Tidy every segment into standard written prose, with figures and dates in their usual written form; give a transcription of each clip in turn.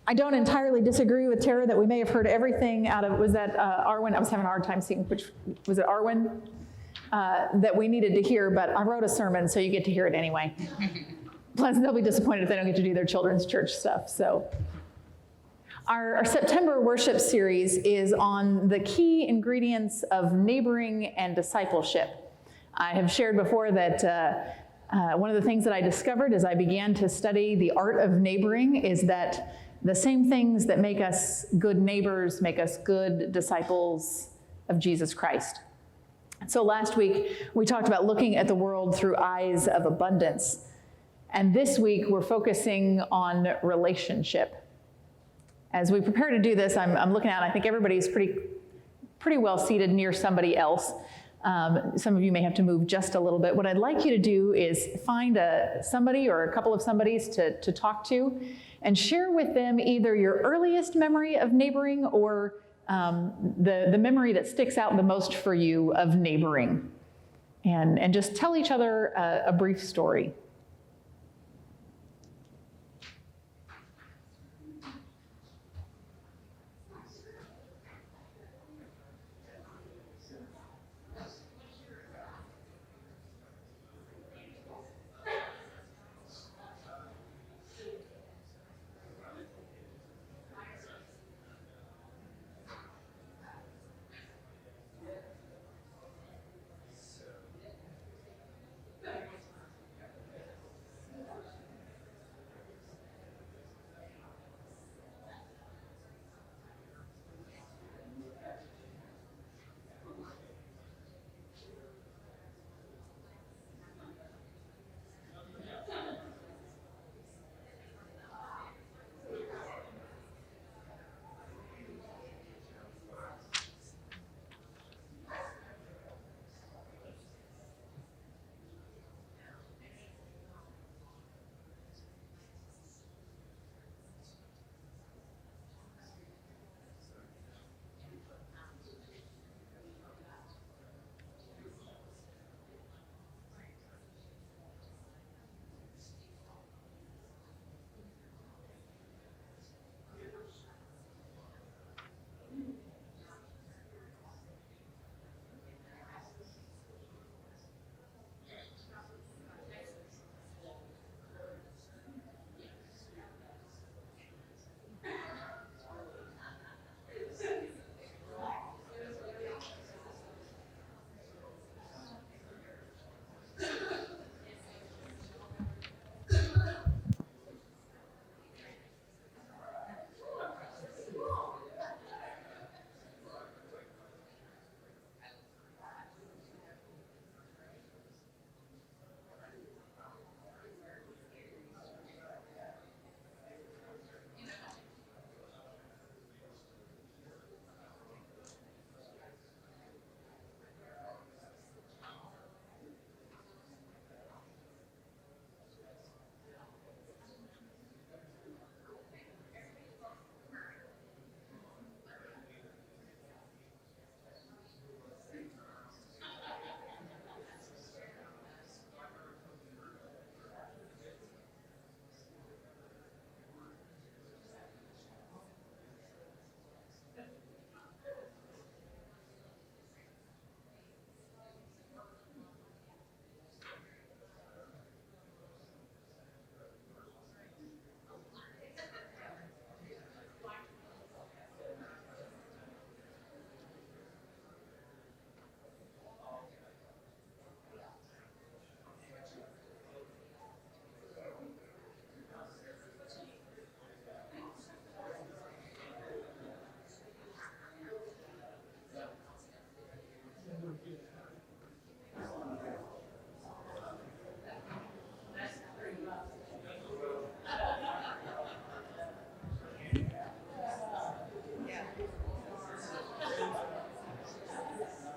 I don't entirely disagree with Tara that we may have heard everything out of, was that Arwen? I was having a hard time seeing which, was it Arwen? That we needed to hear, but I wrote a sermon, so you get to hear it anyway. Plus, they'll be disappointed if they don't get to do their children's church stuff. So, our September worship series is on the key ingredients of neighboring and discipleship. I have shared before that one of the things that I discovered as I began to study the art of neighboring is that the same things that make us good neighbors make us good disciples of Jesus Christ. So last week, we talked about looking at the world through eyes of abundance. And this week, we're focusing on relationship. As we prepare to do this, I'm looking out, I think everybody's pretty well seated near somebody else. Some of you may have to move just a little bit. What I'd like you to do is find somebody or a couple of somebodies to talk to and share with them either your earliest memory of neighboring or the memory that sticks out the most for you of neighboring. And just tell each other a brief story.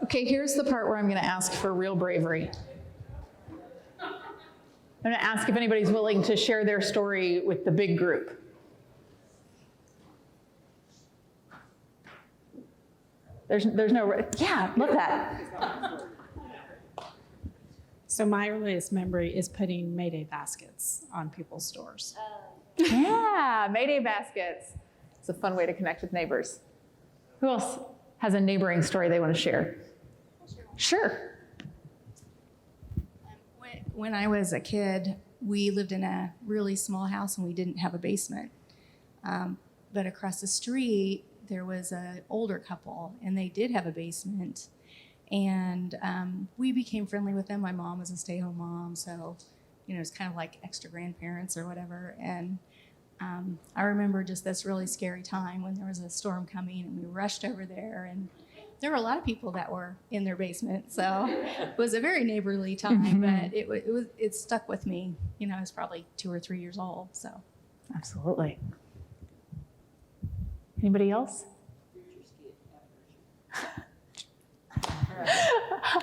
Okay, here's the part where I'm going to ask for real bravery. I'm going to ask if anybody's willing to share their story with the big group. There's no, yeah, look at that. So my earliest memory is putting Mayday baskets on people's doors. Yeah, Mayday baskets. It's a fun way to connect with neighbors. Who else has a neighboring story they want to share? Sure. When I was a kid, we lived in a really small house and we didn't have a basement. But across the street, there was an older couple and they did have a basement. And we became friendly with them. My mom was a stay-at-home mom, so it's kind of like extra grandparents or whatever. And I remember just this really scary time when there was a storm coming and we rushed over there, and there were a lot of people that were in their basement. So it was a very neighborly time, but it stuck with me. I was probably 2 or 3 years old. So absolutely. Anybody else?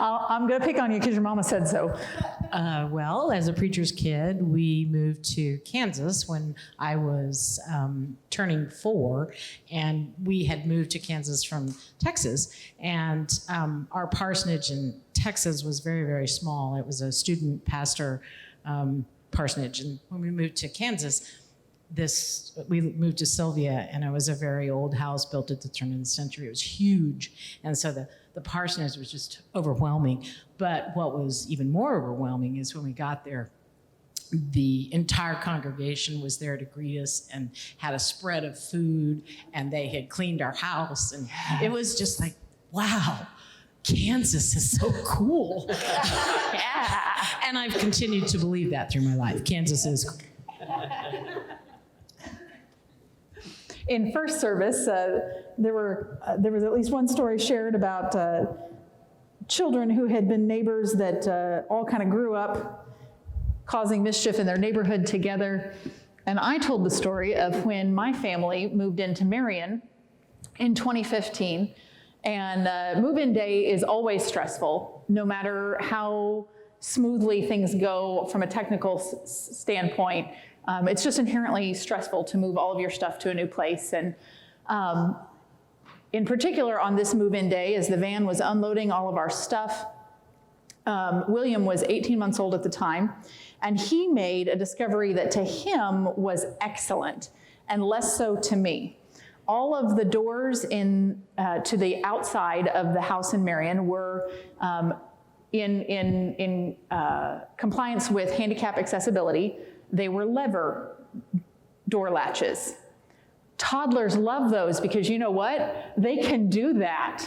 I'm going to pick on you because your mama said so. Well, as a preacher's kid, we moved to Kansas when I was turning 4, and we had moved to Kansas from Texas. And our parsonage in Texas was very, very small. It was a student pastor parsonage. And when we moved to Kansas, we moved to Sylvia, and it was a very old house built at the turn of the century. It was huge. And so the parsonage was just overwhelming. But what was even more overwhelming is when we got there, the entire congregation was there to greet us and had a spread of food, and they had cleaned our house. And it was just like, wow, Kansas is so cool. Yeah. And I've continued to believe that through my life. Kansas is cool. In first service, there was at least one story shared about children who had been neighbors that all kind of grew up causing mischief in their neighborhood together. And I told the story of when my family moved into Marion in 2015. And move-in day is always stressful, no matter how smoothly things go from a technical standpoint. It's just inherently stressful to move all of your stuff to a new place. And in particular, on this move-in day, as the van was unloading all of our stuff, William was 18 months old at the time, and he made a discovery that to him was excellent, and less so to me. All of the doors to the outside of the house in Marion were in compliance with handicap accessibility. They were lever door latches. Toddlers love those because you know what? They can do that.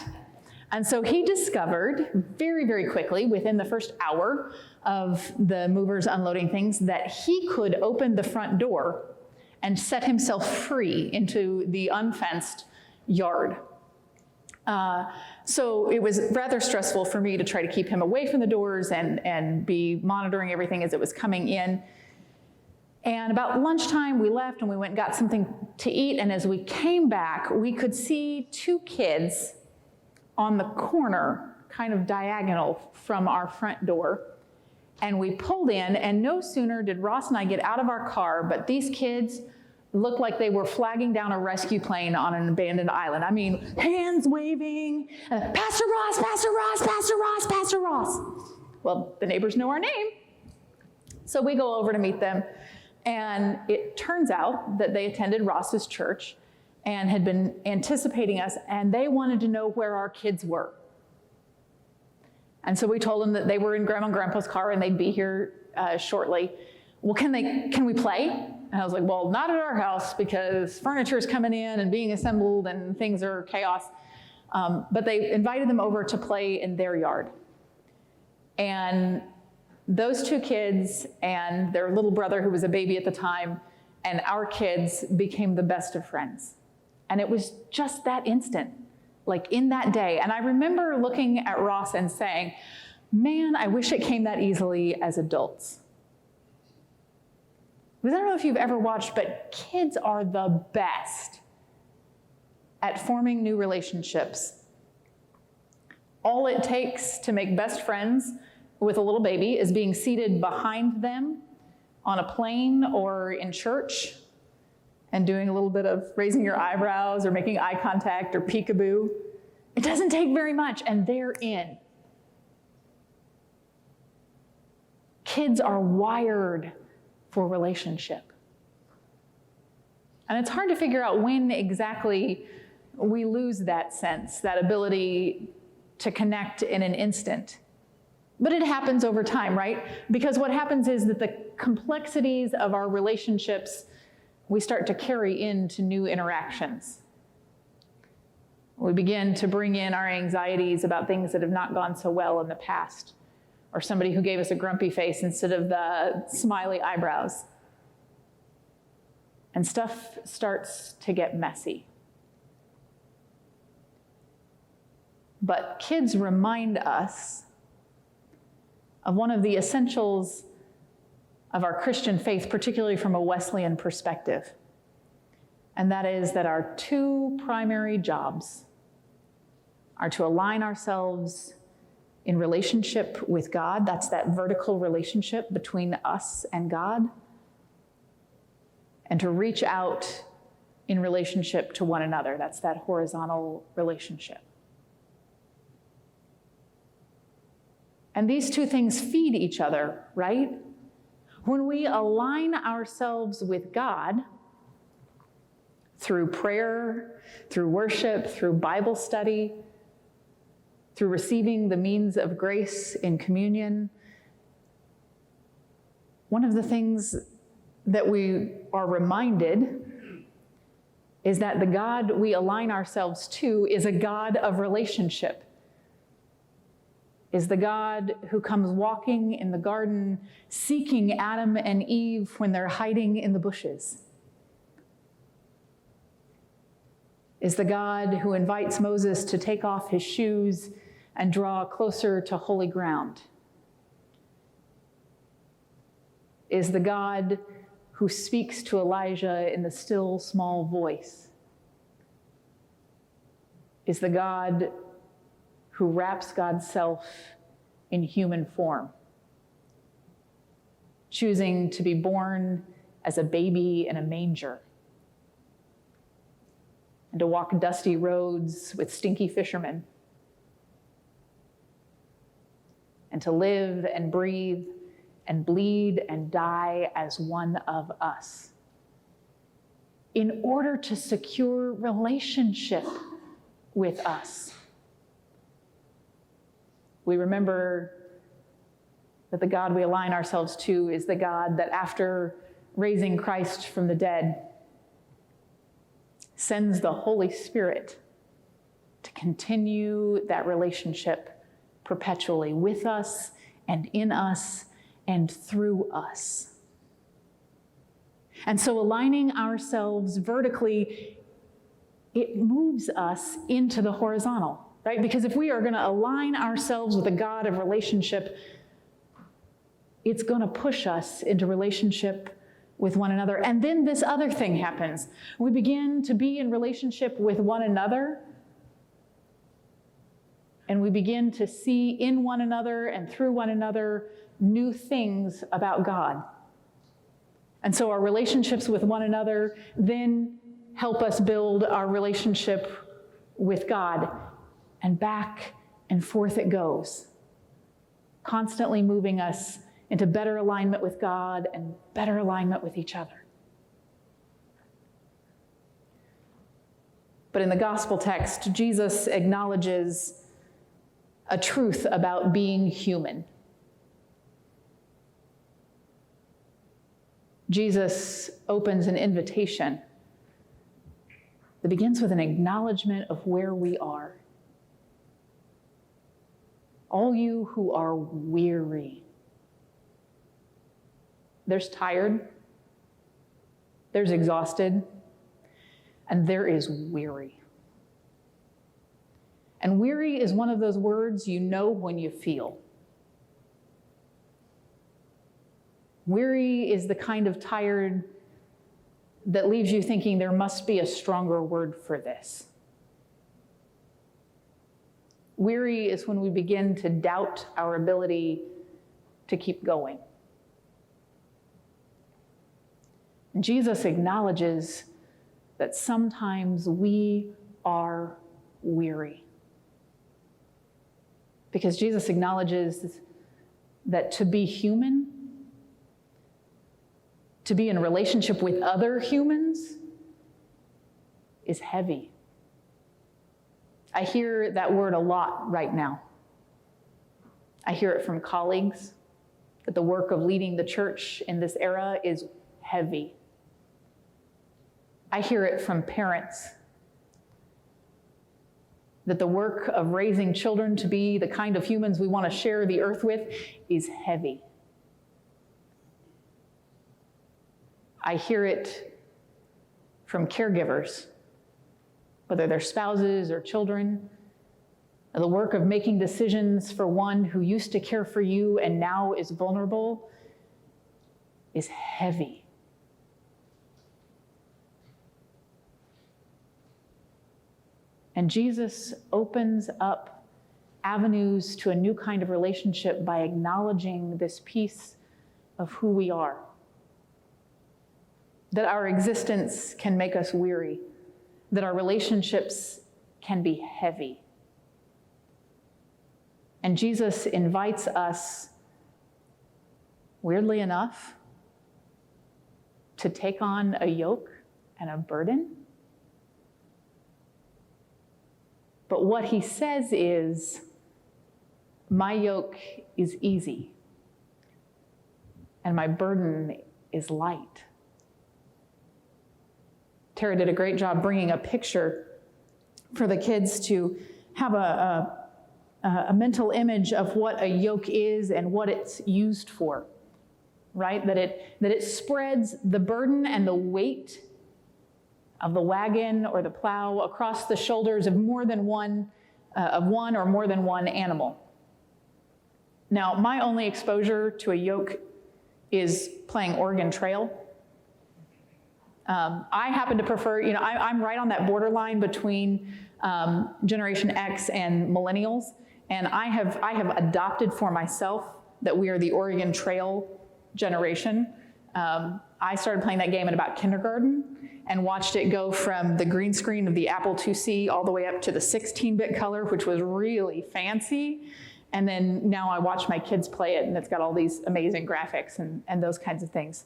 And so he discovered very, very quickly, within the first hour of the movers unloading things, that he could open the front door and set himself free into the unfenced yard. So it was rather stressful for me to try to keep him away from the doors and be monitoring everything as it was coming in. And about lunchtime, we left and we went and got something to eat. And as we came back, we could see 2 kids on the corner, kind of diagonal from our front door. And we pulled in, and no sooner did Ross and I get out of our car, but these kids looked like they were flagging down a rescue plane on an abandoned island. I mean, hands waving, Pastor Ross, Pastor Ross, Pastor Ross, Pastor Ross. Well, the neighbors know our name. So we go over to meet them. And it turns out that they attended Ross's church and had been anticipating us, and they wanted to know where our kids were. And so we told them that they were in Grandma and Grandpa's car and they'd be here shortly. Well, can we play? And I was like, well, not at our house because furniture is coming in and being assembled and things are chaos. But they invited them over to play in their yard. And those 2 kids and their little brother, who was a baby at the time, and our kids became the best of friends. And it was just that instant, like in that day. And I remember looking at Ross and saying, man, I wish it came that easily as adults. Because I don't know if you've ever watched, but kids are the best at forming new relationships. All it takes to make best friends with a little baby is being seated behind them on a plane or in church and doing a little bit of raising your eyebrows or making eye contact or peekaboo. It doesn't take very much, and they're in. Kids are wired for relationship. And it's hard to figure out when exactly we lose that sense, that ability to connect in an instant. But it happens over time, right? Because what happens is that the complexities of our relationships, we start to carry into new interactions. We begin to bring in our anxieties about things that have not gone so well in the past, or somebody who gave us a grumpy face instead of the smiley eyebrows. And stuff starts to get messy. But kids remind us of one of the essentials of our Christian faith, particularly from a Wesleyan perspective. And that is that our two primary jobs are to align ourselves in relationship with God. That's that vertical relationship between us and God. And to reach out in relationship to one another. That's that horizontal relationship. And these two things feed each other, right? When we align ourselves with God through prayer, through worship, through Bible study, through receiving the means of grace in communion, one of the things that we are reminded is that the God we align ourselves to is a God of relationship. Is the God who comes walking in the garden, seeking Adam and Eve when they're hiding in the bushes. Is the God who invites Moses to take off his shoes and draw closer to holy ground. Is the God who speaks to Elijah in the still small voice. Is the God who wraps God's self in human form, choosing to be born as a baby in a manger, and to walk dusty roads with stinky fishermen, and to live and breathe and bleed and die as one of us, in order to secure relationship with us. We remember that the God we align ourselves to is the God that, after raising Christ from the dead, sends the Holy Spirit to continue that relationship perpetually with us and in us and through us. And so aligning ourselves vertically, it moves us into the horizontal. Right? Because if we are going to align ourselves with a God of relationship, it's going to push us into relationship with one another. And then this other thing happens. We begin to be in relationship with one another, and we begin to see in one another and through one another new things about God. And so our relationships with one another then help us build our relationship with God. And back and forth it goes, constantly moving us into better alignment with God and better alignment with each other. But in the gospel text, Jesus acknowledges a truth about being human. Jesus opens an invitation that begins with an acknowledgement of where we are. All you who are weary. There's tired, there's exhausted, and there is weary. And weary is one of those words you know when you feel. Weary is the kind of tired that leaves you thinking there must be a stronger word for this. Weary is when we begin to doubt our ability to keep going. Jesus acknowledges that sometimes we are weary. Because Jesus acknowledges that to be human, to be in a relationship with other humans, is heavy. I hear that word a lot right now. I hear it from colleagues that the work of leading the church in this era is heavy. I hear it from parents that the work of raising children to be the kind of humans we want to share the earth with is heavy. I hear it from caregivers, whether they're spouses or children. The work of making decisions for one who used to care for you and now is vulnerable is heavy. And Jesus opens up avenues to a new kind of relationship by acknowledging this piece of who we are. That our existence can make us weary, that our relationships can be heavy. And Jesus invites us, weirdly enough, to take on a yoke and a burden. But what he says is, my yoke is easy and my burden is light. Tara did a great job bringing a picture for the kids to have a mental image of what a yoke is and what it's used for, right? That it spreads the burden and the weight of the wagon or the plow across the shoulders of one or more than one animal. Now, my only exposure to a yoke is playing Oregon Trail. I happen to prefer, I'm right on that borderline between Generation X and millennials, and I have adopted for myself that we are the Oregon Trail generation. I started playing that game in about kindergarten and watched it go from the green screen of the Apple IIc all the way up to the 16-bit color, which was really fancy. And then now I watch my kids play it, and it's got all these amazing graphics and those kinds of things.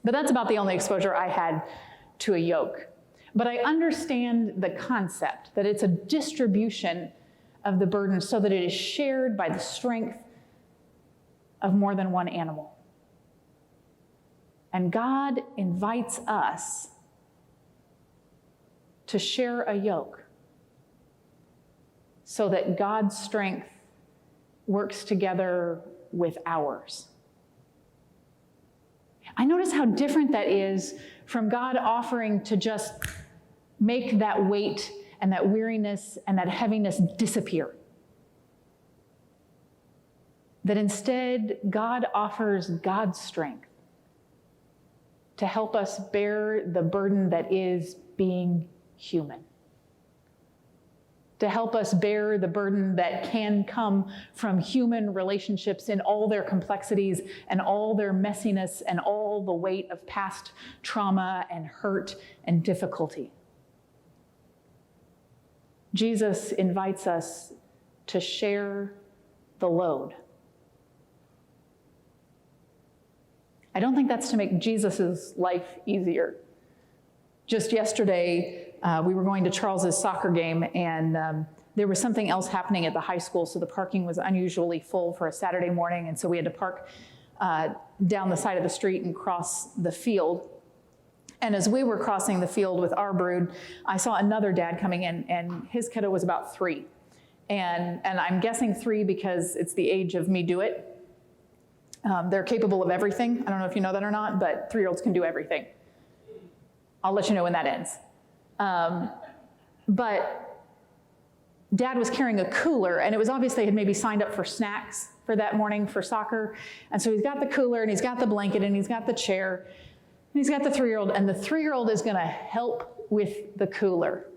But that's about the only exposure I had to a yoke. But I understand the concept, that it's a distribution of the burden so that it is shared by the strength of more than one animal. And God invites us to share a yoke so that God's strength works together with ours. I notice how different that is from God offering to just make that weight and that weariness and that heaviness disappear. That instead, God offers God's strength to help us bear the burden that is being human. To help us bear the burden that can come from human relationships in all their complexities and all their messiness and all the weight of past trauma and hurt and difficulty. Jesus invites us to share the load. I don't think that's to make Jesus' life easier. Just yesterday, we were going to Charles's soccer game, and there was something else happening at the high school, so the parking was unusually full for a Saturday morning, and so we had to park down the side of the street and cross the field. And as we were crossing the field with our brood, I saw another dad coming in, and his kiddo was about 3. And I'm guessing 3 because it's the age of me do it. They're capable of everything. I don't know if you know that or not, but 3-year-olds can do everything. I'll let you know when that ends. But Dad was carrying a cooler, and it was obvious they had maybe signed up for snacks for that morning for soccer. And so he's got the cooler, and he's got the blanket, and he's got the chair, and he's got the 3-year-old, and the 3-year-old is gonna help with the cooler.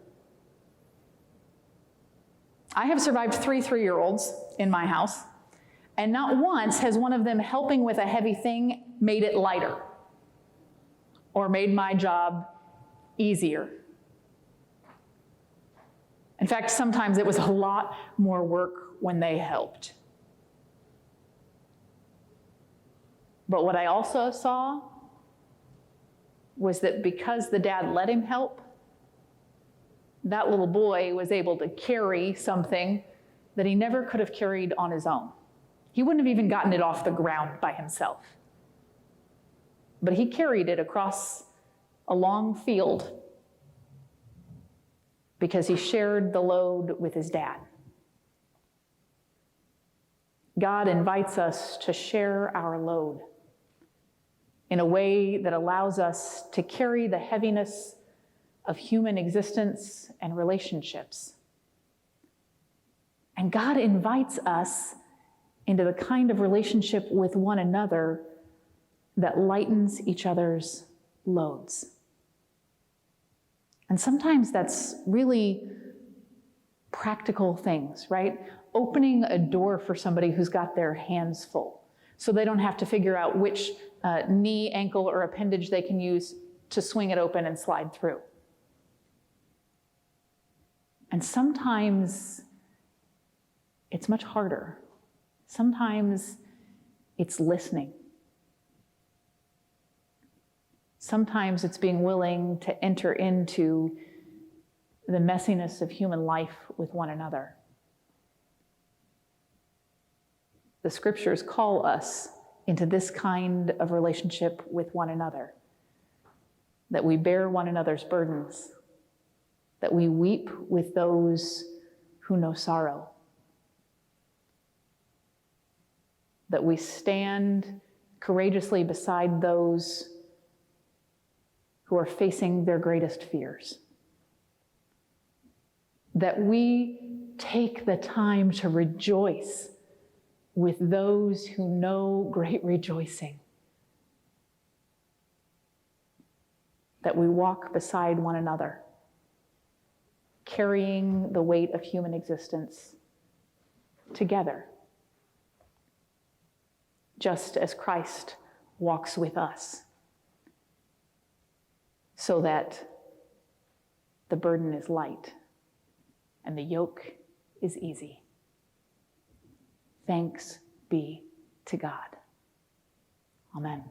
I have survived 3 3-year-olds in my house, and not once has one of them helping with a heavy thing made it lighter or made my job easier. In fact, sometimes it was a lot more work when they helped. But what I also saw was that because the dad let him help, that little boy was able to carry something that he never could have carried on his own. He wouldn't have even gotten it off the ground by himself. But he carried it across a long field because he shared the load with his dad. God invites us to share our load in a way that allows us to carry the heaviness of human existence and relationships. And God invites us into the kind of relationship with one another that lightens each other's loads. And sometimes that's really practical things, right? Opening a door for somebody who's got their hands full, so they don't have to figure out which knee, ankle, or appendage they can use to swing it open and slide through. And sometimes it's much harder. Sometimes it's listening. Sometimes it's being willing to enter into the messiness of human life with one another. The scriptures call us into this kind of relationship with one another, that we bear one another's burdens, that we weep with those who know sorrow, that we stand courageously beside those who are facing their greatest fears, that we take the time to rejoice with those who know great rejoicing, that we walk beside one another, carrying the weight of human existence together, just as Christ walks with us, so that the burden is light and the yoke is easy. Thanks be to God. Amen.